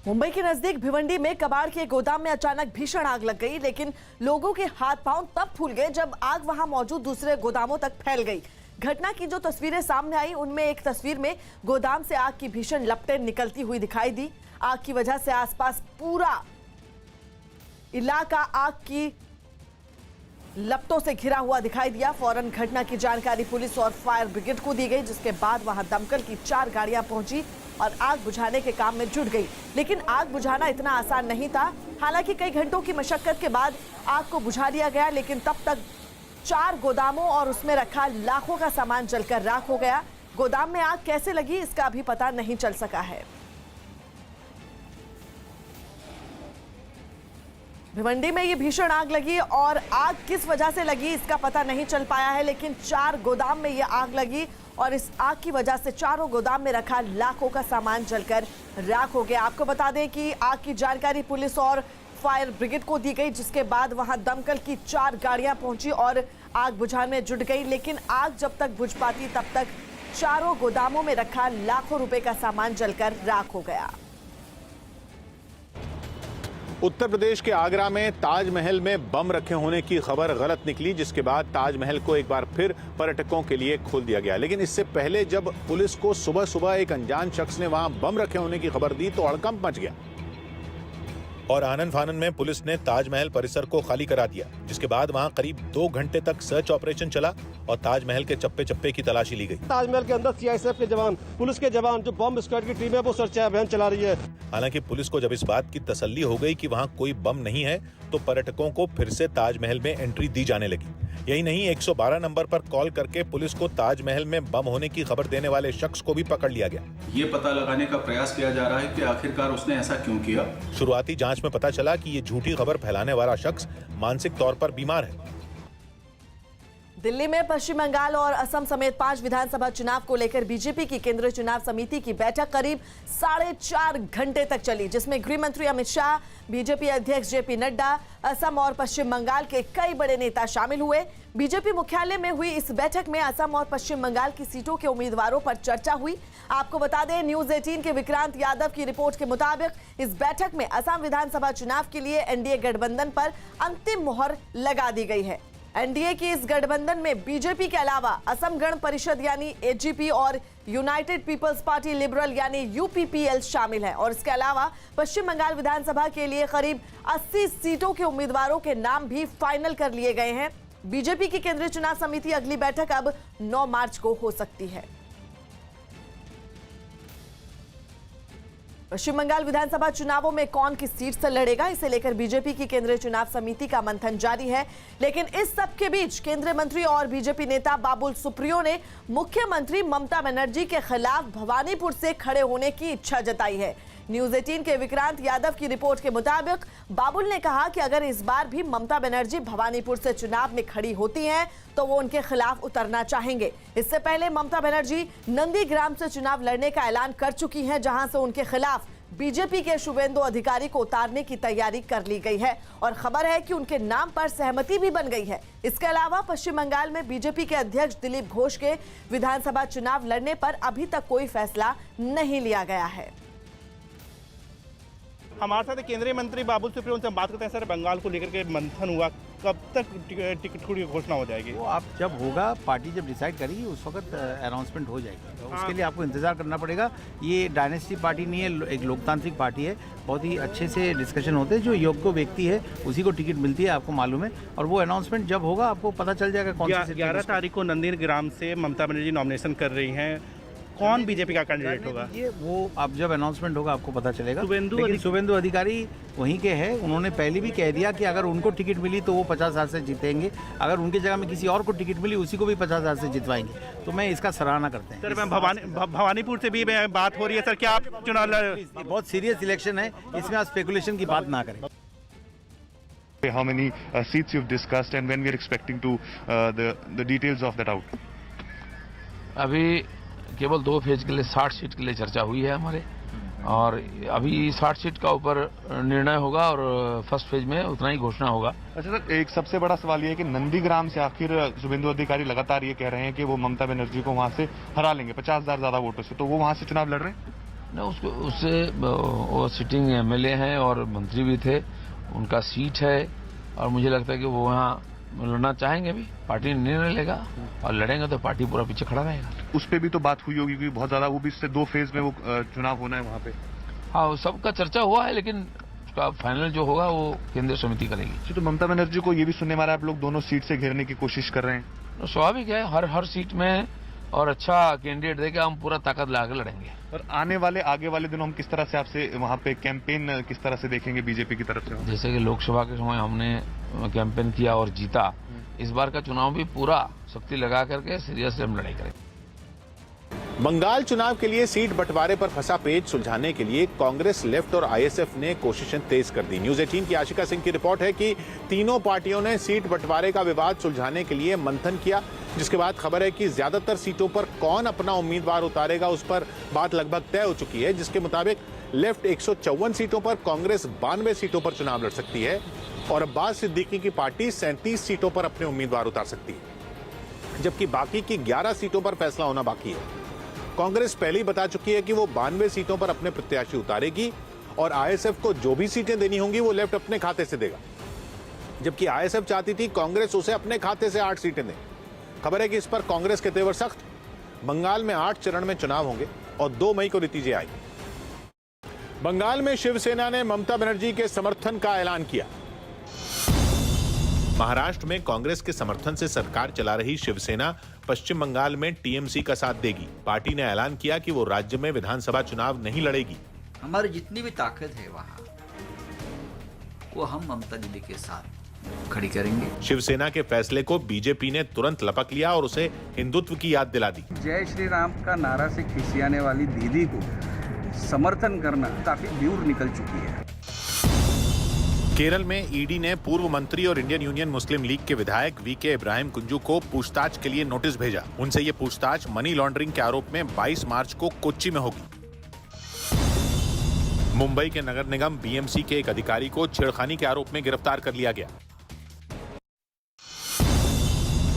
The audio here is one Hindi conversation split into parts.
मुंबई के नजदीक भिवंडी में कबाड़ के गोदाम में अचानक भीषण आग लग गई, लेकिन लोगों के हाथ पांव तब फूल गए जब आग वहां मौजूद दूसरे गोदामों तक फैल गई। घटना की जो तस्वीरें सामने आई उनमें एक तस्वीर में गोदाम से आग की भीषण लपटें निकलती हुई दिखाई दी। आग की वजह से आसपास पूरा इलाका आग की लपटों से घिरा हुआ दिखाई दिया। फौरन घटना की जानकारी पुलिस और फायर ब्रिगेड को दी गई, जिसके बाद वहां दमकल की 4 गाड़ियां पहुंची और आग बुझाने के काम में जुट गई। लेकिन आग बुझाना इतना आसान नहीं था। हालांकि कई घंटों की मशक्कत के बाद आग को बुझा दिया गया, लेकिन तब तक 4 गोदामों और उसमें रखा लाखों का सामान जलकर राख हो गया। गोदाम में आग कैसे लगी इसका अभी पता नहीं चल सका है। भिवंडी में ये भीषण आग लगी और आग किस वजह से लगी इसका पता नहीं चल पाया है, लेकिन 4 गोदाम में ये आग लगी और इस आग की वजह से चारों गोदाम में रखा लाखों का सामान जलकर राख हो गया। आपको बता दें कि आग की जानकारी पुलिस और फायर ब्रिगेड को दी गई, जिसके बाद वहां दमकल की 4 गाड़ियां पहुंची और आग बुझाने में जुट गई। लेकिन आग जब तक बुझ पाती तब तक चारों गोदामों में रखा लाखों रुपए का सामान जलकर राख हो गया। उत्तर प्रदेश के आगरा में ताजमहल में बम रखे होने की खबर गलत निकली, जिसके बाद ताजमहल को एक बार फिर पर्यटकों के लिए खोल दिया गया। लेकिन इससे पहले जब पुलिस को सुबह सुबह एक अनजान शख्स ने वहां बम रखे होने की खबर दी तो हड़कंप मच गया और आनन फानन में पुलिस ने ताजमहल परिसर को खाली करा दिया, जिसके बाद वहां करीब 2 घंटे तक सर्च ऑपरेशन चला और ताजमहल के चप्पे चप्पे की तलाशी ली गई। ताजमहल के अंदर सीआईएसएफ के जवान, पुलिस के जवान, जो बम स्क्वाड की टीम है वो सर्च अभियान चला रही है। हालांकि पुलिस को जब इस बात की तसल्ली हो गई कि वहां कोई बम नहीं है तो पर्यटकों को फिर से ताजमहल में एंट्री दी जाने लगी। यही नहीं, 112 नंबर पर कॉल करके पुलिस को ताजमहल में बम होने की खबर देने वाले शख्स को भी पकड़ लिया गया। ये पता लगाने का प्रयास किया जा रहा है कि आखिरकार उसने ऐसा क्यों किया। शुरुआती जांच में पता चला कि ये झूठी खबर फैलाने वाला शख्स मानसिक तौर पर बीमार है। दिल्ली में पश्चिम बंगाल और असम समेत 5 विधानसभा चुनाव को लेकर बीजेपी की केंद्रीय चुनाव समिति की बैठक करीब 4.5 घंटे तक चली, जिसमें गृह मंत्री अमित शाह, बीजेपी अध्यक्ष जेपी नड्डा, असम और पश्चिम बंगाल के कई बड़े नेता शामिल हुए। बीजेपी मुख्यालय में हुई इस बैठक में असम और पश्चिम बंगाल की सीटों के उम्मीदवारों पर चर्चा हुई। आपको बता दें, न्यूज 18 के विक्रांत यादव की रिपोर्ट के मुताबिक इस बैठक में असम विधानसभा चुनाव के लिए एनडीए गठबंधन पर अंतिम मुहर लगा दी गई है। एनडीए की इस गठबंधन में बीजेपी के अलावा असम गण परिषद यानी एजीपी और यूनाइटेड पीपल्स पार्टी लिबरल यानी यूपीपीएल शामिल है। और इसके अलावा पश्चिम बंगाल विधानसभा के लिए करीब 80 सीटों के उम्मीदवारों के नाम भी फाइनल कर लिए गए हैं। बीजेपी की केंद्रीय चुनाव समिति अगली बैठक अब 9 मार्च को हो सकती है। पश्चिम बंगाल विधानसभा चुनावों में कौन किस सीट से लड़ेगा, इसे लेकर बीजेपी की केंद्रीय चुनाव समिति का मंथन जारी है। लेकिन इस सब के बीच केंद्रीय मंत्री और बीजेपी नेता बाबुल सुप्रियो ने मुख्यमंत्री ममता बनर्जी के खिलाफ भवानीपुर से खड़े होने की इच्छा जताई है। न्यूज 18 के विक्रांत यादव की रिपोर्ट के मुताबिक बाबुल ने कहा कि अगर इस बार भी ममता बनर्जी भवानीपुर से चुनाव में खड़ी होती हैं तो वो उनके खिलाफ उतरना चाहेंगे। इससे पहले ममता बनर्जी नंदीग्राम से चुनाव लड़ने का ऐलान कर चुकी हैं, जहां से उनके खिलाफ बीजेपी के शुभेंदु अधिकारी को उतारने की तैयारी कर ली गई है और खबर है कि उनके नाम पर सहमति भी बन गई है। इसके अलावा पश्चिम बंगाल में बीजेपी के अध्यक्ष दिलीप घोष के विधानसभा चुनाव लड़ने पर अभी तक कोई फैसला नहीं लिया गया है। हमारे साथ केंद्रीय मंत्री बाबुल सुप्रियो, उनसे बात करते हैं। सर, बंगाल को लेकर के मंथन हुआ, कब तक टिकट की घोषणा हो जाएगी? वो आप जब होगा, पार्टी जब डिसाइड करेगी उस वक्त अनाउंसमेंट हो जाएगी। तो उसके लिए आपको इंतजार करना पड़ेगा। ये डायनेस्टी पार्टी नहीं है, एक लोकतांत्रिक पार्टी है। बहुत ही अच्छे से डिस्कशन होते हैं, जो योग्य व्यक्ति है उसी को टिकट मिलती है, आपको मालूम है। और वो अनाउंसमेंट जब होगा आपको पता चल जाएगा कौन सी। 11 तारीख को नंदीग्राम से ममता बनर्जी नॉमिनेशन कर रही हैं। कौन बीजेपी का कैंडिडेट होगा? ये वो अब जब अनाउंसमेंट होगा आपको पता चलेगा। शुभेंदु अधिकारी वहीं के हैं। उन्होंने पहले भी कह दिया कि अगर उनको टिकट मिली तो वो 50,000 से जीतेंगे, अगर उनकी जगह में किसी और को टिकट मिली उसी को भी 50,000 से जितवाएंगे। तो मैं इसका सराहना करते हैं। सर, मैं भवानीपुर से भी बात हो रही है। सर, क्या आप चुनाव बहुत सीरियस इलेक्शन है, इसमें आप स्पेकुलेशन की बात ना करें। How many seats you've discussed and when we are expecting to the details of that out? अभी केवल 2 फेज के लिए 60 सीट के लिए चर्चा हुई है हमारे, और अभी 60 सीट का ऊपर निर्णय होगा और फर्स्ट फेज में उतना ही घोषणा होगा। अच्छा सर, एक सबसे बड़ा सवाल ये है कि नंदीग्राम से आखिर शुभेंदु अधिकारी लगातार ये कह रहे हैं कि वो ममता बनर्जी को वहां से हरा लेंगे 50,000 ज्यादा वोटों से, तो वो वहां से चुनाव लड़ रहे हैं? न उससे वो सिटिंग एमएलए हैं और मंत्री भी थे, उनका सीट है और मुझे लगता है कि वो वहाँ लड़ना चाहेंगे भी। पार्टी निर्णय लेगा और लड़ेंगे तो पार्टी पूरा पीछे खड़ा रहेगा। उस पे भी तो बात हुई होगी कि बहुत ज्यादा, वो भी इससे 2 फेज में वो चुनाव होना है वहाँ पे। हाँ, सबका चर्चा हुआ है, लेकिन उसका फाइनल जो होगा वो केंद्रीय समिति करेगी। तो ममता बनर्जी को ये भी सुनने में आ रहा है आप लोग दोनों सीट से घेरने की कोशिश कर रहे हैं। तो स्वाभाविक है, हर सीट में और अच्छा कैंडिडेट देके हम पूरा ताकत लगा के लड़ेंगे। और आगे वाले दिनों हम किस तरह से आपसे वहाँ पे कैंपेन किस तरह से देखेंगे बीजेपी की तरफ से? जैसे कि लोकसभा के समय हमने कैंपेन किया और जीता, इस बार का चुनाव भी पूरा शक्ति लगा करके सीरियसली हम लड़ाई करेंगे। बंगाल चुनाव के लिए सीट बंटवारे पर फंसा पेच सुलझाने के लिए कांग्रेस, लेफ्ट और आईएसएफ ने कोशिशें तेज कर दी। न्यूज 18 की आशिका सिंह की रिपोर्ट है कि तीनों पार्टियों ने सीट बंटवारे का विवाद सुलझाने के लिए मंथन किया, जिसके बाद खबर है कि ज्यादातर सीटों पर कौन अपना उम्मीदवार उतारेगा उस पर बात लगभग तय हो चुकी है, जिसके मुताबिक लेफ्ट 154 सीटों पर, कांग्रेस 92 सीटों पर चुनाव लड़ सकती है और अब्बास सिद्दीकी की पार्टी 37 सीटों पर अपने उम्मीदवार उतार सकती है, जबकि बाकी की 11 सीटों पर फैसला होना बाकी है। कांग्रेस पहले ही बता चुकी है कि वो 92 सीटों पर अपने प्रत्याशी उतारेगी और आईएसएफ को जो भी सीटें देनी होंगी वो लेफ्ट अपने खाते से देगा, जबकि आईएसएफ चाहती थी कांग्रेस उसे अपने खाते से 8 सीटें दे। खबर है कि इस पर कांग्रेस के तेवर सख्त। बंगाल में 8 चरण में चुनाव होंगे और 2 मई को नतीजे आएंगे। बंगाल में शिवसेना ने ममता बनर्जी के समर्थन का ऐलान किया। महाराष्ट्र में कांग्रेस के समर्थन से सरकार चला रही शिवसेना पश्चिम बंगाल में टीएमसी का साथ देगी। पार्टी ने ऐलान किया कि वो राज्य में विधानसभा चुनाव नहीं लड़ेगी। हमारी जितनी भी ताकत है वहाँ, वो हम ममता दीदी के साथ खड़ी करेंगे। शिवसेना के फैसले को बीजेपी ने तुरंत लपक लिया और उसे हिंदुत्व की याद दिला दी। जय श्री राम का नारा से खिसियाने वाली दीदी को समर्थन करना काफी दूर निकल चुकी है। केरल में ईडी ने पूर्व मंत्री और इंडियन यूनियन मुस्लिम लीग के विधायक वीके इब्राहिम कुंजू को पूछताछ के लिए नोटिस भेजा। उनसे ये पूछताछ मनी लॉन्ड्रिंग के आरोप में 22 मार्च को कोच्चि में होगी। मुंबई के नगर निगम बीएमसी के एक अधिकारी को छेड़खानी के आरोप में गिरफ्तार कर लिया गया।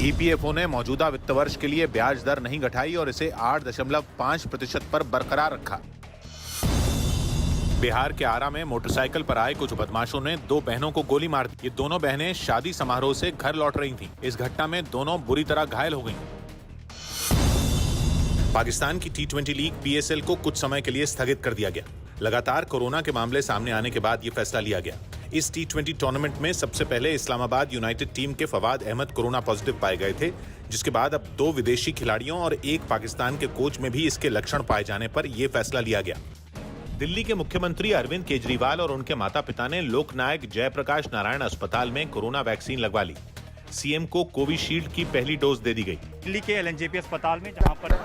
ईपीएफओ ने मौजूदा वित्त वर्ष के लिए ब्याज दर नहीं घटाई और इसे 8.5% पर बरकरार रखा। बिहार के आरा में मोटरसाइकिल पर आए कुछ बदमाशों ने 2 बहनों को गोली मार दी। ये दोनों बहनें शादी समारोह से घर लौट रही थीं। इस घटना में दोनों बुरी तरह घायल हो गईं। पाकिस्तान की T20 लीग PSL को कुछ समय के लिए स्थगित कर दिया गया। लगातार कोरोना के मामले सामने आने के बाद ये फैसला लिया गया। इस T20 टूर्नामेंट में सबसे पहले इस्लामाबाद यूनाइटेड टीम के फवाद अहमद कोरोना पॉजिटिव पाए गए थे, जिसके बाद अब 2 विदेशी खिलाड़ियों और 1 पाकिस्तान के कोच में भी इसके लक्षण पाए जाने पर यह फैसला लिया गया। दिल्ली के मुख्यमंत्री अरविंद केजरीवाल और उनके माता पिता ने लोकनायक जयप्रकाश नारायण अस्पताल में कोरोना वैक्सीन लगवा ली। सीएम को कोविशील्ड की पहली डोज दे दी गई। दिल्ली के LNJP अस्पताल में, जहां पर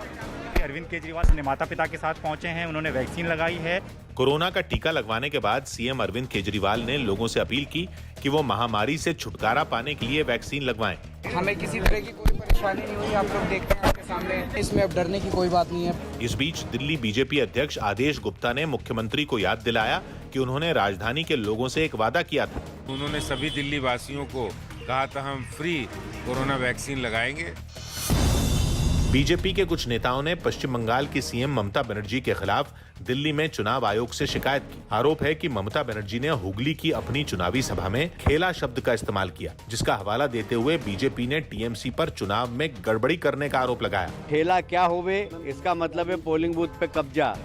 अरविंद केजरीवाल अपने माता पिता के साथ पहुंचे हैं, उन्होंने वैक्सीन लगाई है। कोरोना का टीका लगवाने के बाद सीएम अरविंद केजरीवाल ने लोगों से अपील की कि वो महामारी से छुटकारा पाने के लिए वैक्सीन लगवाएं। हमें किसी तरह की कोई परेशानी नहीं हुई, आप लोग देखते हैं आपके सामने, इसमें अब डरने की कोई बात नहीं है। इस बीच दिल्ली बीजेपी अध्यक्ष आदेश गुप्ता ने मुख्यमंत्री को याद दिलाया कि उन्होंने राजधानी के लोगों से एक वादा किया था। उन्होंने सभी दिल्ली वासियों को कहा था हम फ्री कोरोना वैक्सीन लगाएंगे। बीजेपी के कुछ नेताओं ने पश्चिम बंगाल की सीएम ममता बनर्जी के खिलाफ दिल्ली में चुनाव आयोग से शिकायत की। आरोप है कि ममता बनर्जी ने हुगली की अपनी चुनावी सभा में खेला शब्द का इस्तेमाल किया, जिसका हवाला देते हुए बीजेपी ने टीएमसी पर चुनाव में गड़बड़ी करने का आरोप लगाया। खेला क्या होवे, इसका मतलब है पोलिंग बूथ पे कब्जा।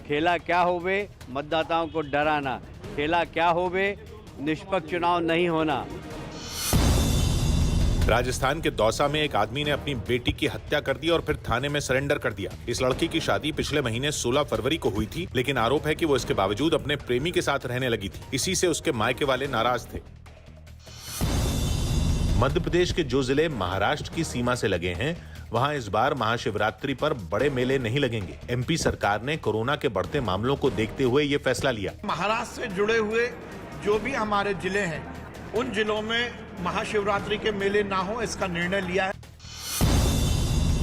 खेला क्या होवे, मतदाताओं को डराना। खेला क्या होवे, निष्पक्ष चुनाव नहीं होना। राजस्थान के दौसा में एक आदमी ने अपनी बेटी की हत्या कर दी और फिर थाने में सरेंडर कर दिया। इस लड़की की शादी पिछले महीने 16 फरवरी को हुई थी, लेकिन आरोप है कि वो इसके बावजूद अपने प्रेमी के साथ रहने लगी थी। इसी से उसके मायके वाले नाराज थे। मध्य प्रदेश के जो जिले महाराष्ट्र की सीमा से लगे हैं, वहां इस बार महाशिवरात्रि पर बड़े मेले नहीं लगेंगे। एमपी सरकार ने कोरोना के बढ़ते मामलों को देखते हुए ये फैसला लिया। महाराष्ट्र से जुड़े हुए जो भी हमारे जिले हैं, उन जिलों में महाशिवरात्रि के मेले ना हो, इसका निर्णय लिया है।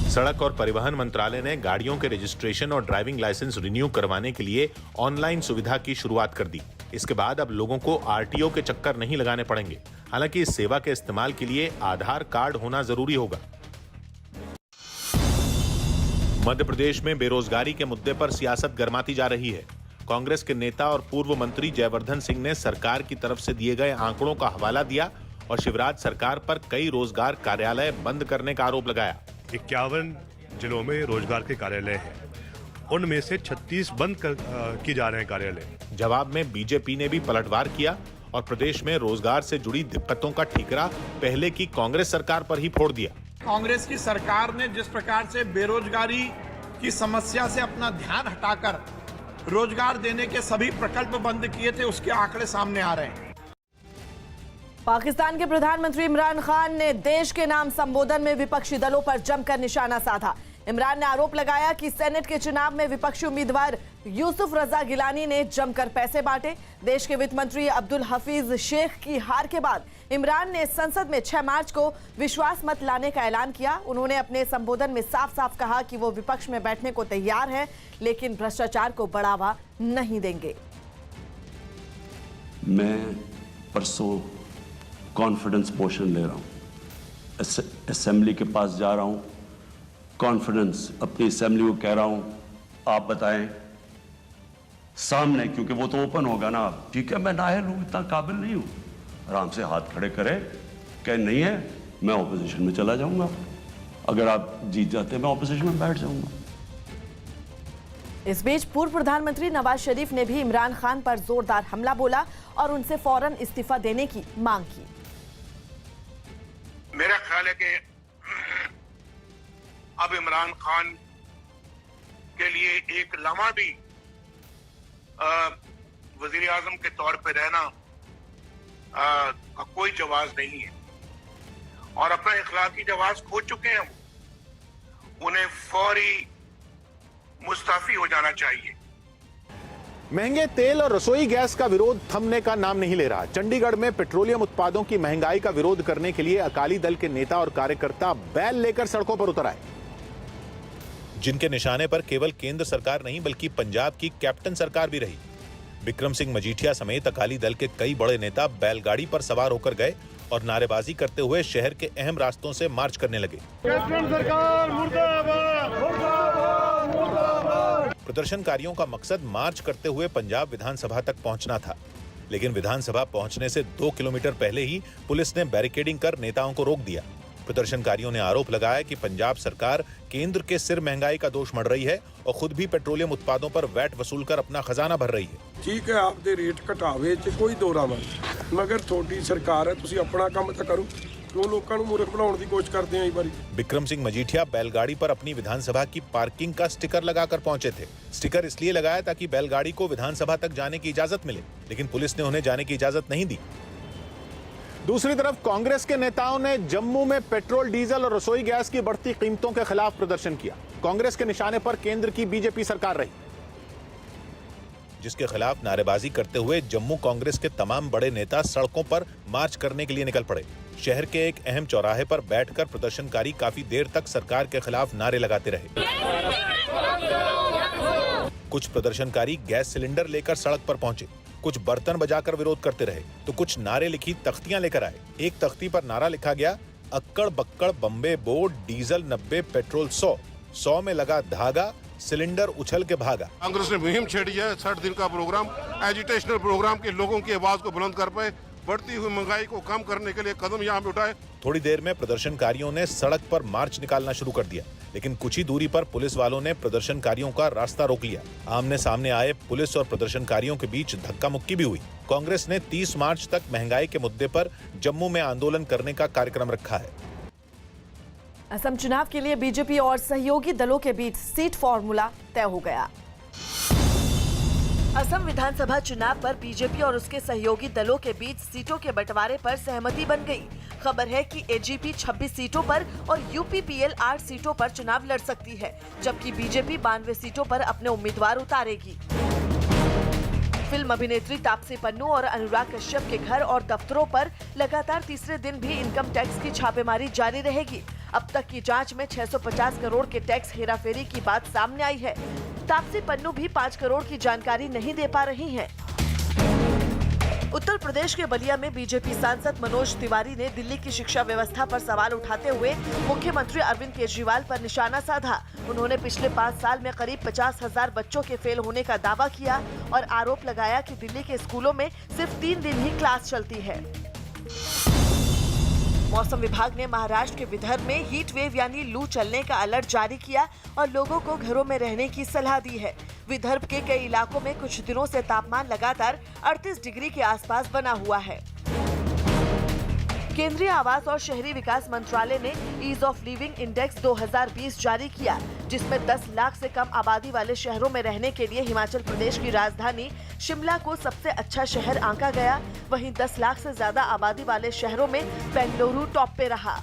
सड़क और परिवहन मंत्रालय ने गाड़ियों के रजिस्ट्रेशन और ड्राइविंग लाइसेंस रिन्यू करवाने के लिए ऑनलाइन सुविधा की शुरुआत कर दी। इसके बाद अब लोगों को आरटीओ के चक्कर नहीं लगाने पड़ेंगे। हालांकि इस सेवा के इस्तेमाल के लिए आधार कार्ड होना जरूरी होगा। मध्य प्रदेश में बेरोजगारी के मुद्दे पर सियासत गरमाती जा रही है। कांग्रेस के नेता और पूर्व मंत्री जयवर्धन सिंह ने सरकार की तरफ से दिए गए आंकड़ों का हवाला दिया और शिवराज सरकार पर कई रोजगार कार्यालय बंद करने का आरोप लगाया। 51 जिलों में रोजगार के कार्यालय हैं, उनमें से 36 बंद किए जा रहे हैं कार्यालय। जवाब में बीजेपी ने भी पलटवार किया और प्रदेश में रोजगार से जुड़ी दिक्कतों का ठीकरा पहले की कांग्रेस सरकार पर ही फोड़ दिया। कांग्रेस की सरकार ने जिस प्रकार से बेरोजगारी की समस्या से अपना ध्यान हटाकर रोजगार देने के सभी प्रकल्प बंद किए थे, उसके आंकड़े सामने आ रहे हैं। पाकिस्तान के प्रधानमंत्री इमरान खान ने देश के नाम संबोधन में विपक्षी दलों पर जमकर निशाना साधा। इमरान ने आरोप लगाया कि सेनेट के चुनाव में विपक्षी उम्मीदवार यूसुफ रजा गिलानी ने जमकर पैसे बांटे। देश के वित्त मंत्री अब्दुल हफीज शेख की हार के बाद इमरान ने संसद में 6 मार्च को विश्वास मत लाने का ऐलान किया। उन्होंने अपने संबोधन में साफ साफ कहा कि वो विपक्ष में बैठने को तैयार है, लेकिन भ्रष्टाचार को बढ़ावा नहीं देंगे। मैं परसों कॉन्फिडेंस मोशन ले रहा हूं, असेंबली के पास जा रहा हूं, कॉन्फिडेंस अपनी असेंबली को कह रहा हूं, आप बताएं सामने, क्योंकि वो तो ओपन होगा ना। ठीक है, मैं नाअहल हूं, इतना काबिल नहीं हूं, आराम से हाथ खड़े करें, कह नहीं है मैं ऑपोजिशन में चला जाऊंगा, अगर आप जीत जाते मैं ऑपोजिशन में बैठ जाऊंगा। इस बीच पूर्व प्रधानमंत्री नवाज शरीफ ने भी इमरान खान पर जोरदार हमला बोला और उनसे फौरन इस्तीफा देने की मांग की। मेरा ख्याल है कि अब इमरान खान के लिए एक लम्हा भी वजीर आजम के तौर पे रहना का कोई जवाब नहीं है और अपना इखलाकी जवाब खो चुके हैं। उन्हें फौरी मुस्ताफी हो जाना चाहिए। महंगे तेल और रसोई गैस का विरोध थमने का नाम नहीं ले रहा। चंडीगढ़ में पेट्रोलियम उत्पादों की महंगाई का विरोध करने के लिए अकाली दल के नेता और कार्यकर्ता बैल लेकर सड़कों पर उतर आए, जिनके निशाने पर केवल केंद्र सरकार नहीं बल्कि पंजाब की कैप्टन सरकार भी रही। बिक्रम सिंह मजीठिया समेत अकाली दल के कई बड़े नेता बैलगाड़ी पर सवार होकर गए और नारेबाजी करते हुए शहर के अहम रास्तों से मार्च करने लगे। कैप्टन सरकार मुर्दाबाद, मुर्दाबाद, मुर्दाबाद। प्रदर्शनकारियों का मकसद मार्च करते हुए पंजाब विधानसभा तक पहुंचना था, लेकिन विधानसभा पहुंचने से 2 किलोमीटर पहले ही पुलिस ने बैरिकेडिंग कर नेताओं को रोक दिया। प्रदर्शनकारियों ने आरोप लगाया कि पंजाब सरकार केंद्र के सिर महंगाई का दोष मढ़ रही है और खुद भी पेट्रोलियम उत्पादों पर वैट वसूलकर अपना खजाना भर रही है। ठीक है, आपके रेट घटावे च कोई दोरा मत, मगर थोड़ी सरकार है, तुसी अपना काम तो करो, क्यों लोगों को मूर्ख बनाने की कोशिश करते हैं। बारी बिक्रम सिंह मजीठिया बैलगाड़ी पर अपनी विधानसभा की पार्किंग का स्टिकर लगाकर पहुंचे थे। स्टिकर इसलिए लगाया ताकि बैलगाड़ी को विधानसभा तक जाने की इजाजत मिले, लेकिन पुलिस ने उन्हें जाने की इजाजत नहीं दी। दूसरी तरफ कांग्रेस के नेताओं ने जम्मू में पेट्रोल, डीजल और रसोई गैस की बढ़ती कीमतों के खिलाफ प्रदर्शन किया। कांग्रेस के निशाने पर केंद्र की बीजेपी सरकार रही, जिसके खिलाफ नारेबाजी करते हुए जम्मू कांग्रेस के तमाम बड़े नेता सड़कों पर मार्च करने के लिए निकल पड़े। शहर के एक अहम चौराहे पर बैठकर प्रदर्शनकारी काफी देर तक सरकार के खिलाफ नारे लगाते रहे। कुछ प्रदर्शनकारी गैस सिलेंडर लेकर सड़क पर पहुंचे, कुछ बर्तन बजाकर विरोध करते रहे, तो कुछ नारे लिखी तख्तियां लेकर आए। एक तख्ती पर नारा लिखा गया, अक्कड़ बक्कड़ बम्बे बोर्ड, डीजल 90, पेट्रोल 100, 100 में लगा धागा, सिलेंडर उछल के भागा। कांग्रेस ने मुहिम छेड़ी है, 60 दिन का प्रोग्राम, एजुटेशनल प्रोग्राम के लोगों की आवाज को बुलंद कर पाए, बढ़ती हुई महंगाई को कम करने के लिए कदम यहाँ पे उठाए। थोड़ी देर में प्रदर्शनकारियों ने सड़क पर मार्च निकालना शुरू कर दिया, लेकिन कुछ ही दूरी पर पुलिस वालों ने प्रदर्शनकारियों का रास्ता रोक लिया। आमने सामने आए पुलिस और प्रदर्शनकारियों के बीच धक्का मुक्की भी हुई। कांग्रेस ने 30 मार्च तक महंगाई के मुद्दे पर जम्मू में आंदोलन करने का कार्यक्रम रखा है। असम चुनाव के लिए बीजेपी और सहयोगी दलों के बीच सीट फॉर्मूला तय हो गया। असम विधानसभा चुनाव पर बीजेपी और उसके सहयोगी दलों के बीच सीटों के बंटवारे पर सहमति बन गई। खबर है कि एजीपी 26 सीटों पर और यूपीपीएल 8 सीटों पर चुनाव लड़ सकती है, जबकि बीजेपी 92 सीटों पर अपने उम्मीदवार उतारेगी। फिल्म अभिनेत्री तापसी पन्नू और अनुराग कश्यप के घर और दफ्तरों पर लगातार तीसरे दिन भी इनकम टैक्स की छापेमारी जारी रहेगी। अब तक की जांच में 650 करोड़ के टैक्स हेराफेरी की बात सामने आई है। तापसी पन्नू भी 5 करोड़ की जानकारी नहीं दे पा रही हैं। उत्तर प्रदेश के बलिया में बीजेपी सांसद मनोज तिवारी ने दिल्ली की शिक्षा व्यवस्था पर सवाल उठाते हुए मुख्यमंत्री अरविंद केजरीवाल पर निशाना साधा। उन्होंने पिछले 5 साल में करीब 50,000 बच्चों के फेल होने का दावा किया और आरोप लगाया कि दिल्ली के स्कूलों में सिर्फ 3 दिन ही क्लास चलती है। मौसम विभाग ने महाराष्ट्र के विदर्भ में हीट वेव यानी लू चलने का अलर्ट जारी किया और लोगों को घरों में रहने की सलाह दी है। विदर्भ के कई इलाकों में कुछ दिनों से तापमान लगातार 38 डिग्री के आसपास बना हुआ है। केंद्रीय आवास और शहरी विकास मंत्रालय ने ईज ऑफ लिविंग इंडेक्स 2020 जारी किया, जिसमें 10 लाख से कम आबादी वाले शहरों में रहने के लिए हिमाचल प्रदेश की राजधानी शिमला को सबसे अच्छा शहर आंका गया। वहीं 10 लाख से ज्यादा आबादी वाले शहरों में बेंगलुरु टॉप पे रहा।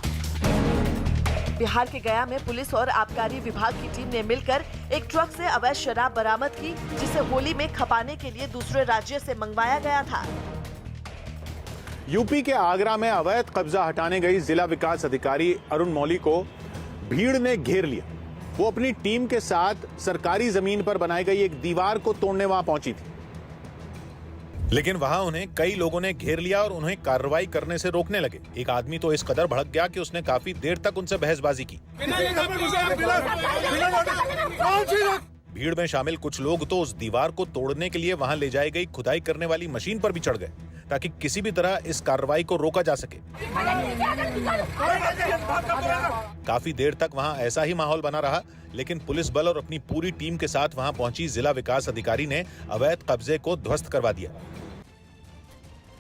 बिहार के गया में पुलिस और आबकारी विभाग की टीम ने मिलकर एक ट्रक से अवैध शराब बरामद की, जिसे होली में खपाने के लिए दूसरे राज्य से मंगवाया गया था। यूपी के आगरा में अवैध कब्जा हटाने गई जिला विकास अधिकारी अरुण मौली को भीड़ ने घेर लिया। वो अपनी टीम के साथ सरकारी जमीन पर बनाई गई एक दीवार को तोड़ने वहां पहुंची थी, लेकिन वहां उन्हें कई लोगों ने घेर लिया और उन्हें कार्रवाई करने से रोकने लगे। एक आदमी तो इस कदर भड़क गया कि उसने काफी देर तक उनसे बहसबाजी की। भीड़ में शामिल कुछ लोग तो उस दीवार को तोड़ने के लिए वहां ले जाई गई खुदाई करने वाली मशीन पर भी चढ़ गए, ताकि किसी भी तरह इस कार्रवाई को रोका जा सके। काफी देर तक वहां ऐसा ही माहौल बना रहा, लेकिन पुलिस बल और अपनी पूरी टीम के साथ वहां पहुंची जिला विकास अधिकारी ने अवैध कब्जे को ध्वस्त करवा दिया।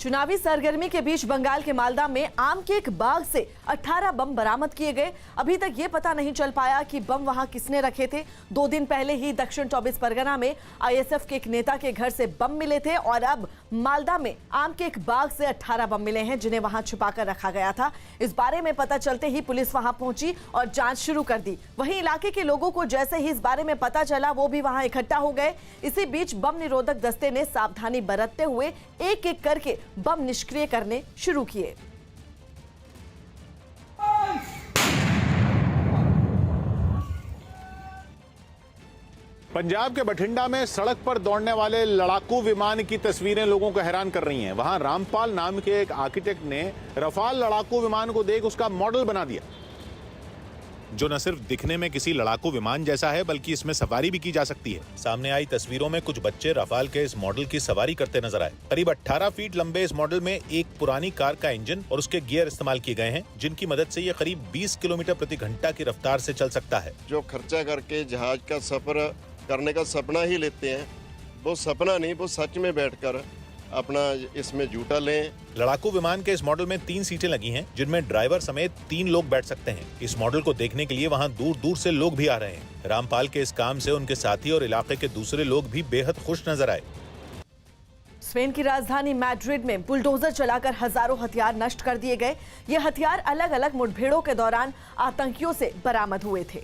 चुनावी सरगर्मी के बीच बंगाल के मालदा में आम के एक बाग से 18 बम बरामद किए गए। अभी तक ये पता नहीं चल पाया कि बम वहां किसने रखे थे। 2 दिन पहले ही दक्षिण 24 परगना में आईएसएफ के एक नेता के घर से बम मिले थे और अब मालदा में आम के एक बाग से 18 बम मिले हैं, जिन्हें वहां छुपाकर रखा गया था। इस बारे में पता चलते ही पुलिस वहां पहुंची और जांच शुरू कर दी। वहीं इलाके के लोगों को जैसे ही इस बारे में पता चला, वो भी वहां इकट्ठा हो गए। इसी बीच बम निरोधक दस्ते ने सावधानी बरतते हुए एक एक करके बम निष्क्रिय करने शुरू किए। पंजाब के बठिंडा में सड़क पर दौड़ने वाले लड़ाकू विमान की तस्वीरें लोगों को हैरान कर रही हैं। वहां रामपाल नाम के एक आर्किटेक्ट ने रफाल लड़ाकू विमान को देख उसका मॉडल बना दिया, जो न सिर्फ दिखने में किसी लड़ाकू विमान जैसा है, बल्कि इसमें सवारी भी की जा सकती है। सामने आई तस्वीरों में कुछ बच्चे रफाल के इस मॉडल की सवारी करते नजर आए। करीब 18 फीट लंबे इस मॉडल में एक पुरानी कार का इंजन और उसके गियर इस्तेमाल किए गए हैं, जिनकी मदद से ये करीब 20 किलोमीटर प्रति घंटा की रफ्तार से चल सकता है। जो खर्चा करके जहाज का सफर करने का सपना ही लेते हैं, वो सपना नहीं, वो सच में बैठकर अपना इसमें जूटा लें। लड़ाकू विमान के इस मॉडल में 3 सीटें लगी हैं, जिनमें ड्राइवर समेत 3 लोग बैठ सकते हैं। इस मॉडल को देखने के लिए वहां दूर दूर से लोग भी आ रहे हैं। रामपाल के इस काम से उनके साथी और इलाके के दूसरे लोग भी बेहद खुश नजर आए। स्पेन की राजधानी मैड्रिड में बुलडोजर चलाकर हजारों हथियार नष्ट कर दिए गए। ये हथियार अलग अलग मुठभेड़ों के दौरान आतंकियों से बरामद हुए थे,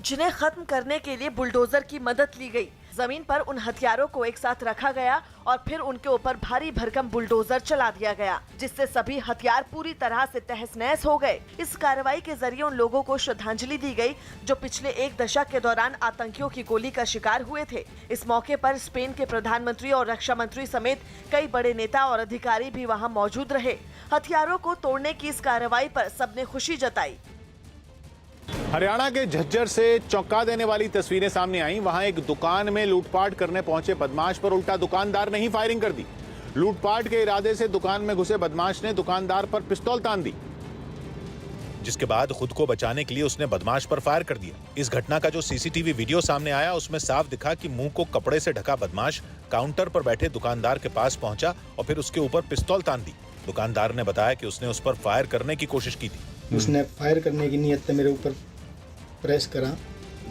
जिन्हें खत्म करने के लिए बुलडोजर की मदद ली गई। जमीन पर उन हथियारों को एक साथ रखा गया और फिर उनके ऊपर भारी भरकम बुलडोजर चला दिया गया, जिससे सभी हथियार पूरी तरह से तहस-नहस हो गए। इस कार्रवाई के जरिए उन लोगों को श्रद्धांजलि दी गई जो पिछले 1 दशक के दौरान आतंकियों की गोली का शिकार हुए थे। इस मौके पर स्पेन के प्रधानमंत्री और रक्षा मंत्री समेत कई बड़े नेता और अधिकारी भी वहाँ मौजूद रहे। हथियारों को तोड़ने की इस कार्रवाई पर सबने खुशी जताई। हरियाणा के झज्जर से चौंका देने वाली तस्वीरें सामने आई। वहां एक दुकान में लूटपाट करने पहुंचे बदमाश पर उल्टा दुकानदार ने ही फायरिंग कर दी। लूटपाट के इरादे से दुकान में घुसे बदमाश ने दुकानदार पर पिस्तौल तान दी, जिसके बाद खुद को बचाने के लिए उसने बदमाश पर फायर कर दिया। इस घटना का जो सीसीटीवी वीडियो सामने आया, उसमें साफ दिखा कि मुंह को कपड़े से ढका बदमाश काउंटर पर बैठे दुकानदार के पास पहुंचा और फिर उसके ऊपर पिस्तौल तान दी। दुकानदार ने बताया कि उसने उस पर फायर करने की कोशिश की थी। उसने फायर करने की नीयत से मेरे ऊपर प्रेस करा,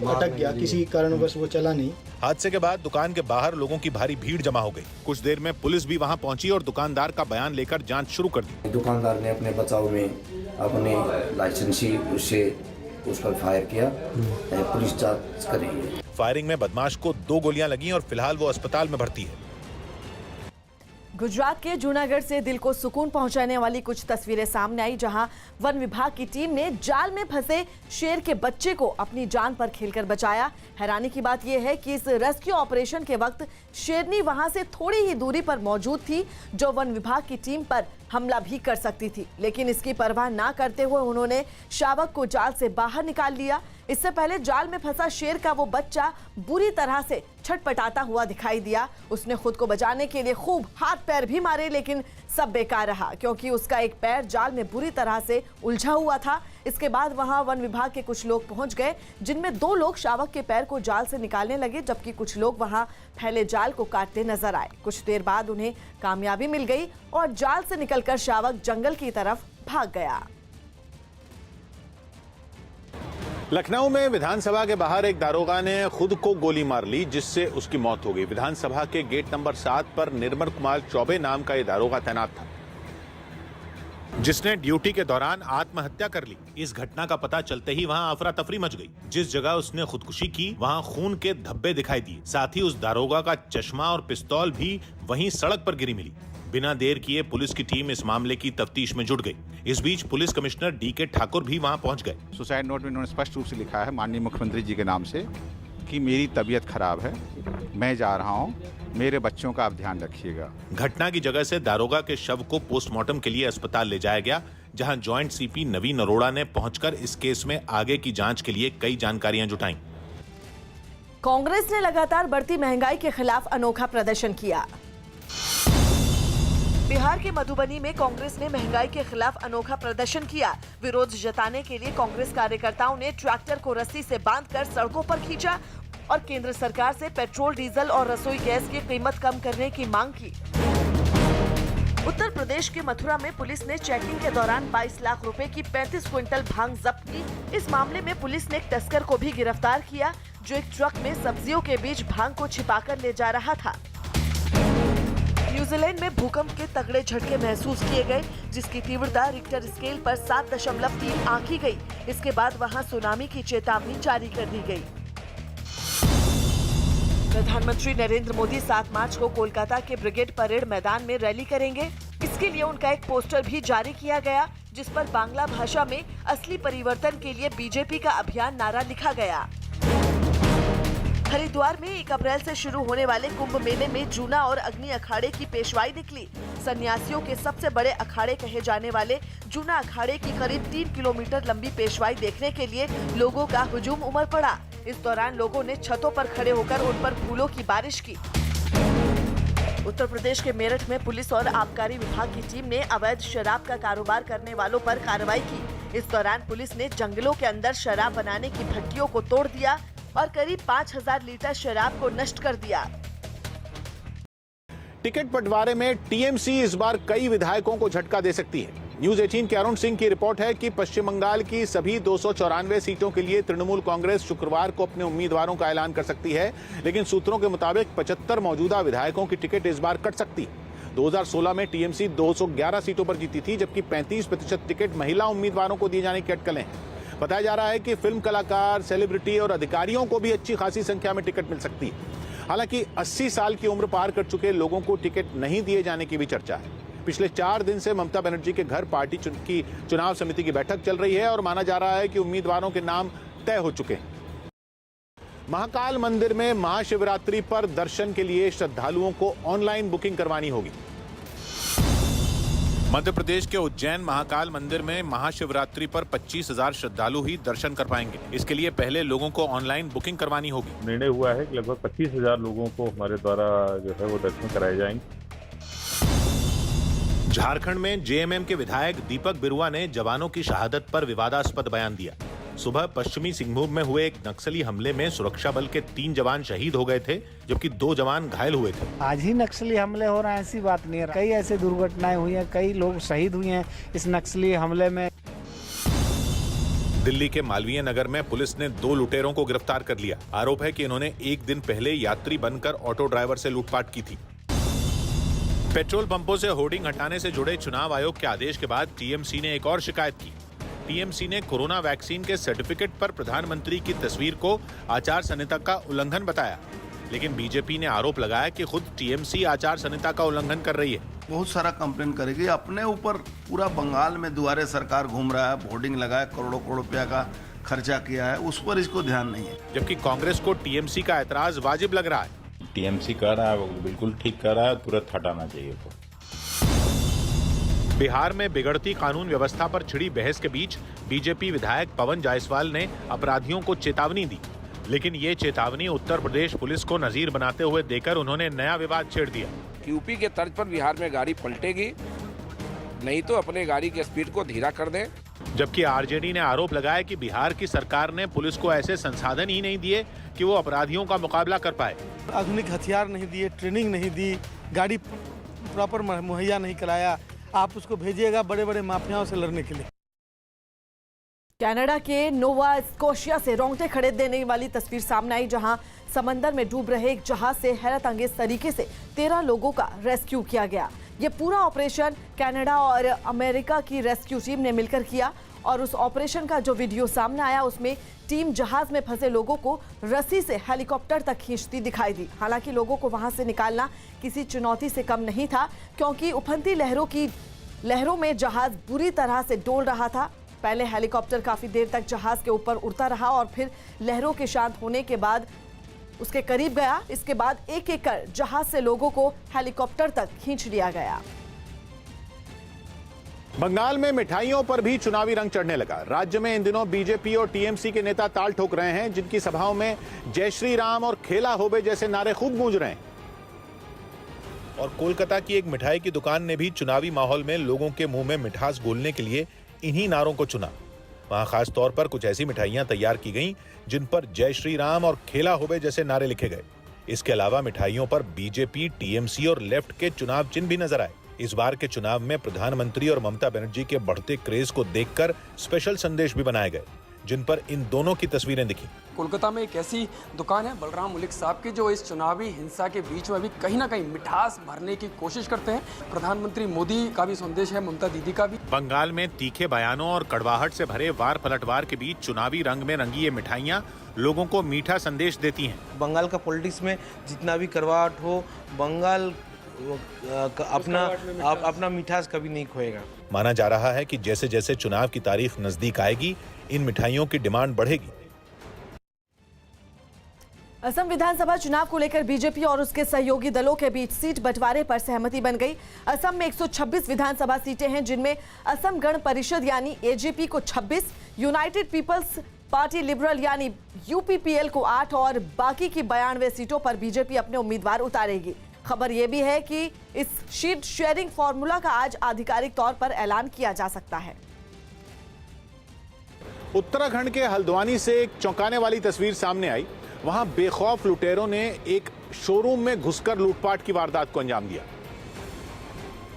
अटक गया, किसी कारणवश वो चला नहीं। हादसे के बाद दुकान के बाहर लोगों की भारी भीड़ जमा हो गई। कुछ देर में पुलिस भी वहां पहुंची और दुकानदार का बयान लेकर जांच शुरू कर दी। दुकानदार ने अपने बचाव में अपने लाइसेंसी से उस पर फायर किया। पुलिस जांच कर रही है। फायरिंग में बदमाश को 2 गोलियां लगी और फिलहाल वो अस्पताल में भर्ती है। गुजरात के जूनागढ़ से दिल को सुकून पहुंचाने वाली कुछ तस्वीरें सामने आई, जहां वन विभाग की टीम ने जाल में फंसे शेर के बच्चे को अपनी जान पर खेलकर बचाया। हैरानी की बात यह है कि इस रेस्क्यू ऑपरेशन के वक्त शेरनी वहां से थोड़ी ही दूरी पर मौजूद थी, जो वन विभाग की टीम पर हमला भी कर सकती थी, लेकिन इसकी परवाह ना करते हुए उन्होंने शावक को जाल से बाहर निकाल लिया। इससे पहले जाल में फंसा शेर का वो बच्चा बुरी तरह से छटपटाता हुआ दिखाई दिया। उसने खुद को बचाने के लिए खूब हाथ पैर भी मारे, लेकिन सब बेकार रहा, क्योंकि उसका एक पैर जाल में बुरी तरह से उलझा हुआ था। इसके बाद वहां वन विभाग के कुछ लोग पहुंच गए, जिनमें 2 लोग शावक के पैर को जाल से निकालने लगे, जबकि कुछ लोग वहां फैले जाल को काटते नजर आए। कुछ देर बाद उन्हें कामयाबी मिल गई और जाल से निकलकर शावक जंगल की तरफ भाग गया। लखनऊ में विधानसभा के बाहर एक दारोगा ने खुद को गोली मार ली, जिससे उसकी मौत हो गई। विधानसभा के गेट नंबर 7 पर निर्मल कुमार चौबे नाम का ये दारोगा तैनात था, जिसने ड्यूटी के दौरान आत्महत्या कर ली। इस घटना का पता चलते ही वहां अफरा तफरी मच गई। जिस जगह उसने खुदकुशी की वहां खून के धब्बे दिखाई दिए। साथ ही उस दारोगा का चश्मा और पिस्तौल भी वहीं सड़क पर गिरी मिली। बिना देर किए पुलिस की टीम इस मामले की तफ्तीश में जुट गई। इस बीच पुलिस कमिश्नर डीके ठाकुर भी वहां पहुंच गए। सुसाइड नोट में उन्होंने स्पष्ट रूप से लिखा है माननीय मुख्यमंत्री जी के नाम से कि मेरी तबीयत खराब है, मैं जा रहा हूं, मेरे बच्चों का आप ध्यान रखिएगा। घटना की जगह से दारोगा के शव को पोस्टमार्टम के लिए अस्पताल ले जाया गया, जहां जॉइंट सीपी नवीन अरोड़ा ने पहुंचकर इस केस में आगे की जांच के लिए कई जानकारियां जुटाई। कांग्रेस ने लगातार बढ़ती महंगाई के खिलाफ अनोखा प्रदर्शन किया। बिहार के मधुबनी में कांग्रेस ने महंगाई के खिलाफ अनोखा प्रदर्शन किया। विरोध जताने के लिए कांग्रेस कार्यकर्ताओं ने ट्रैक्टर को रस्सी से बांधकर सड़कों पर खींचा और केंद्र सरकार से पेट्रोल, डीजल और रसोई गैस की कीमत कम करने की मांग की। उत्तर प्रदेश के मथुरा में पुलिस ने चेकिंग के दौरान 22 लाख रुपए की 35 क्विंटल भांग जब्त की। इस मामले में पुलिस ने एक तस्कर को भी गिरफ्तार किया, जो एक ट्रक में सब्जियों के बीच भांग को छिपाकर ले जा रहा था। न्यूजीलैंड में भूकंप के तगड़े झटके महसूस किए गए, जिसकी तीव्रता रिक्टर स्केल पर 7.3 आंकी गई। इसके बाद वहां सुनामी की चेतावनी जारी कर दी गई। प्रधानमंत्री नरेंद्र मोदी 7 मार्च को कोलकाता के ब्रिगेड परेड मैदान में रैली करेंगे। इसके लिए उनका एक पोस्टर भी जारी किया गया, जिस पर बांग्ला भाषा में असली परिवर्तन के लिए बीजेपी का अभियान नारा लिखा गया। हरिद्वार में 1 अप्रैल से शुरू होने वाले कुंभ मेले में जूना और अग्नि अखाड़े की पेशवाई निकली। सन्यासियों के सबसे बड़े अखाड़े कहे जाने वाले जूना अखाड़े की करीब 3 किलोमीटर लंबी पेशवाई देखने के लिए लोगों का हुजूम उमड़ पड़ा। इस दौरान लोगों ने छतों पर खड़े होकर उन पर फूलों की बारिश की। उत्तर प्रदेश के मेरठ में पुलिस और आबकारी विभाग की टीम ने अवैध शराब का कारोबार करने वालों पर कार्रवाई की। इस दौरान पुलिस ने जंगलों के अंदर शराब बनाने की भट्टियों को तोड़ दिया और करीब 5000 लीटर शराब को नष्ट कर दिया। टिकट बंटवारे में टीएमसी इस बार कई विधायकों को झटका दे सकती है। न्यूज 18 के अरुण सिंह की रिपोर्ट है कि पश्चिम बंगाल की सभी 294 सीटों के लिए तृणमूल कांग्रेस शुक्रवार को अपने उम्मीदवारों का ऐलान कर सकती है, लेकिन सूत्रों के मुताबिक 75 मौजूदा विधायकों की टिकट इस बार कट सकती है। 2016 में टीएमसी 211 सीटों पर जीती थी, जबकि 35% टिकट महिला उम्मीदवारों को दिए जाने की अटकलें हैं। बताया जा रहा है कि फिल्म कलाकार, सेलिब्रिटी और अधिकारियों को भी अच्छी खासी संख्या में टिकट मिल सकती है। हालांकि 80 साल की उम्र पार कर चुके लोगों को टिकट नहीं दिए जाने की भी चर्चा है। पिछले 4 दिन से ममता बनर्जी के घर पार्टी की चुनाव समिति की बैठक चल रही है और माना जा रहा है कि उम्मीदवारों के नाम तय हो चुके हैं। महाकाल मंदिर में महाशिवरात्रि पर दर्शन के लिए श्रद्धालुओं को ऑनलाइन बुकिंग करवानी होगी। मध्य प्रदेश के उज्जैन महाकाल मंदिर में महाशिवरात्रि पर 25,000 श्रद्धालु ही दर्शन कर पाएंगे। इसके लिए पहले लोगों को ऑनलाइन बुकिंग करवानी होगी। निर्णय हुआ है कि लगभग 25,000 लोगों को हमारे द्वारा जो है वो दर्शन कराए जाएंगे। झारखंड में जेएमएम के विधायक दीपक बिरुआ ने जवानों की शहादत पर विवादास्पद बयान दिया। सुबह पश्चिमी सिंहभूम में हुए एक नक्सली हमले में सुरक्षा बल के 3 जवान शहीद हो गए थे, जबकि 2 जवान घायल हुए थे। आज ही नक्सली हमले हो रहे हैं, ऐसी बात नहीं है। कई ऐसे दुर्घटनाएं हुई हैं, कई लोग शहीद हुए हैं इस नक्सली हमले में। दिल्ली के मालवीय नगर में पुलिस ने 2 लुटेरों को गिरफ्तार कर लिया। आरोप है कि इन्होंने एक दिन पहले यात्री बनकर ऑटो ड्राइवर से लूटपाट की थी। पेट्रोल पंपों से होर्डिंग हटाने से जुड़े चुनाव आयोग के आदेश के बाद टीएमसी ने एक और शिकायत की। टीएमसी ने कोरोना वैक्सीन के सर्टिफिकेट पर प्रधानमंत्री की तस्वीर को आचार संहिता का उल्लंघन बताया। लेकिन बीजेपी ने आरोप लगाया कि खुद टीएमसी आचार संहिता का उल्लंघन कर रही है। बहुत सारा कंप्लेन करेगी, अपने ऊपर पूरा बंगाल में दुआरे सरकार घूम रहा है, होर्डिंग लगाया, करोड़ों करोड़ रुपया का खर्चा किया है, उस पर इसको ध्यान नहीं है। जबकि कांग्रेस को टीएमसी का ऐतराज वाजिब लग रहा है। टीएमसी कर रहा है, वो बिल्कुल ठीक कर रहा है, तुरंत हटाना चाहिए वो। बिहार में बिगड़ती कानून व्यवस्था पर छिड़ी बहस के बीच बीजेपी विधायक पवन जायसवाल ने अपराधियों को चेतावनी दी, लेकिन ये चेतावनी उत्तर प्रदेश पुलिस को नजीर बनाते हुए देकर उन्होंने नया विवाद छेड़ दिया। यूपी के तर्ज पर बिहार में गाड़ी पलटेगी, नहीं तो अपने गाड़ी की स्पीड को धीरा कर दें। जबकि आरजेडी ने आरोप लगाया कि बिहार की सरकार ने पुलिस को ऐसे संसाधन ही नहीं दिए कि वो अपराधियों का मुकाबला कर पाए। आधुनिक हथियार नहीं दिए, ट्रेनिंग नहीं दी, गाड़ी प्रॉपर मुहैया नहीं कराया, आप उसको भेजिएगा बड़े बड़े माफियाओं से लड़ने के लिए। कनाडा के नोवा स्कोशिया से रोंगटे खड़े देने वाली तस्वीर सामने आई, जहां समंदर में डूब रहे एक जहाज से हैरत अंगेज तरीके से 13 लोगों का रेस्क्यू किया गया। ये पूरा ऑपरेशन कनाडा और अमेरिका की रेस्क्यू टीम ने मिलकर किया और उस ऑपरेशन का जो वीडियो सामने आया उसमें टीम जहाज में फंसे लोगों को रस्सी से हेलीकॉप्टर तक खींचती दिखाई दी। हालांकि लोगों को वहां से निकालना किसी चुनौती से कम नहीं था, क्योंकि उफनती लहरों में जहाज बुरी तरह से डोल रहा था। पहले हेलीकॉप्टर काफी देर तक जहाज के ऊपर उड़ता रहा और फिर लहरों के शांत होने के बाद उसके करीब गया। इसके बाद एक एक कर जहाज से लोगों को हेलीकॉप्टर तक खींच लिया गया। बंगाल में मिठाइयों पर भी चुनावी रंग चढ़ने लगा। राज्य में इन दिनों बीजेपी और टीएमसी के नेता ताल ठोक रहे हैं, जिनकी सभाओं में जय श्री राम और खेला होबे जैसे नारे खूब गूंज रहे हैं। और कोलकाता की एक मिठाई की दुकान ने भी चुनावी माहौल में लोगों के मुंह में मिठास घोलने के लिए इन्हीं नारों को चुना। वहां खास तौर पर कुछ ऐसी मिठाइयां तैयार की गईं जिन पर जय श्री राम और खेला होबे जैसे नारे लिखे गए। इसके अलावा मिठाइयों पर बीजेपी, टीएमसी और लेफ्ट के चुनाव चिन्ह भी नजर आए। इस बार के चुनाव में प्रधानमंत्री और ममता बनर्जी के बढ़ते क्रेज को देखकर स्पेशल संदेश भी बनाए गए, जिन पर इन दोनों की तस्वीरें दिखी। कोलकाता में एक ऐसी दुकान है बलराम मलिक साहब की, जो इस चुनावी हिंसा के बीच में भी कहीं ना कहीं मिठास भरने की कोशिश करते हैं। प्रधानमंत्री मोदी का भी संदेश है, ममता दीदी का भी। बंगाल में तीखे बयानों और कड़वाहट से भरे वार पलटवार के बीच चुनावी रंग में रंगी ये मिठाइयां लोगों को मीठा संदेश देती हैं। बंगाल का पॉलिटिक्स में जितना भी कड़वाहट हो, बंगाल अपना मिठास कभी नहीं खोएगा। माना जा रहा है कि जैसे जैसे चुनाव की तारीख नजदीक आएगी, इन मिठाइयों की डिमांड बढ़ेगी। असम विधानसभा चुनाव को लेकर बीजेपी और उसके सहयोगी दलों के बीच सीट बंटवारे पर सहमति बन गई। असम में 126 विधानसभा सीटें हैं, जिनमें असम गण परिषद यानी एजेपी को 26, यूनाइटेड पीपल्स पार्टी लिबरल यानी यूपीपीएल को 8 और बाकी की 92 सीटों पर बीजेपी अपने उम्मीदवार उतारेगी। खबर यह भी है कि इस सीट शेयरिंग फॉर्मूला का आज आधिकारिक तौर पर ऐलान किया जा सकता है। उत्तराखंड के हल्द्वानी से एक चौंकाने वाली तस्वीर सामने आई। वहां बेखौफ लुटेरों ने एक शोरूम में घुसकर लूटपाट की वारदात को अंजाम दिया,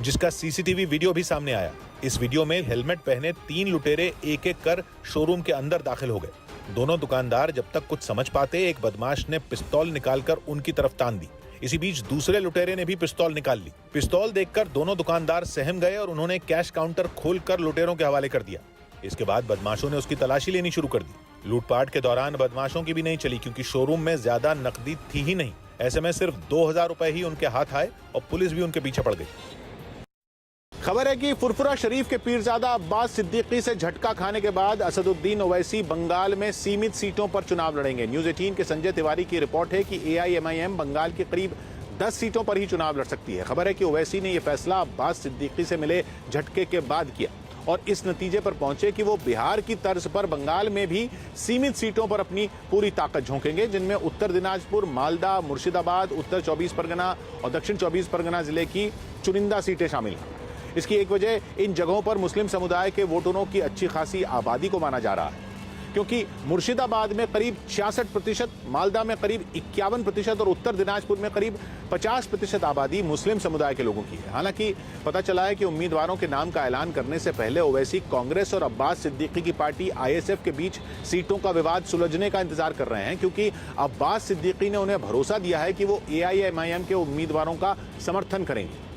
जिसका सीसीटीवी वीडियो भी सामने आया। इस वीडियो में हेलमेट पहने 3 लुटेरे एक एक कर शोरूम के अंदर दाखिल हो गए। दोनों दुकानदार जब तक कुछ समझ पाते, एक बदमाश ने पिस्तौल निकालकर उनकी तरफ तान दी। इसी बीच दूसरे लुटेरे ने भी पिस्तौल निकाल ली। पिस्तौल देखकर दोनों दुकानदार सहम गए और उन्होंने कैश काउंटर खोलकर लुटेरों के हवाले कर दिया। इसके बाद बदमाशों ने उसकी तलाशी लेनी शुरू कर दी। लूटपाट के दौरान बदमाशों की भी नहीं चली, क्योंकि शोरूम में ज्यादा नकदी थी ही नहीं। ऐसे में सिर्फ 2000 रुपए ही उनके हाथ आए और पुलिस भी उनके पीछे पड़ गई। खबर है कि फुरफुरा शरीफ के पीरजादा अब्बास सिद्दीकी से झटका खाने के बाद असदुद्दीन ओवैसी बंगाल में सीमित सीटों पर चुनाव लड़ेंगे। न्यूज 18 के संजय तिवारी की रिपोर्ट है कि एआईएमआईएम बंगाल के करीब 10 सीटों पर ही चुनाव लड़ सकती है। खबर है कि ओवैसी ने यह फैसला अब्बास सिद्दीकी से मिले झटके के बाद किया और इस नतीजे पर पहुंचे कि वो बिहार की तर्ज पर बंगाल में भी सीमित सीटों पर अपनी पूरी ताकत झोंकेंगे, जिनमें उत्तर दिनाजपुर, मालदा, मुर्शिदाबाद, उत्तर 24 परगना और दक्षिण 24 परगना जिले की चुनिंदा सीटें शामिल हैं। इसकी एक वजह इन जगहों पर मुस्लिम समुदाय के वोटरों की अच्छी खासी आबादी को माना जा रहा है, क्योंकि मुर्शिदाबाद में करीब 66%, मालदा में करीब 51% और उत्तर दिनाजपुर में करीब 50% आबादी मुस्लिम समुदाय के लोगों की है। हालांकि पता चला है कि उम्मीदवारों के नाम का ऐलान करने से पहले ओवैसी कांग्रेस और अब्बास सिद्दीकी की पार्टी आईएसएफ के बीच सीटों का विवाद सुलझने का इंतजार कर रहे हैं, क्योंकि अब्बास सिद्दीकी ने उन्हें भरोसा दिया है कि वो एआईएमआईएम के उम्मीदवारों का समर्थन करेंगे।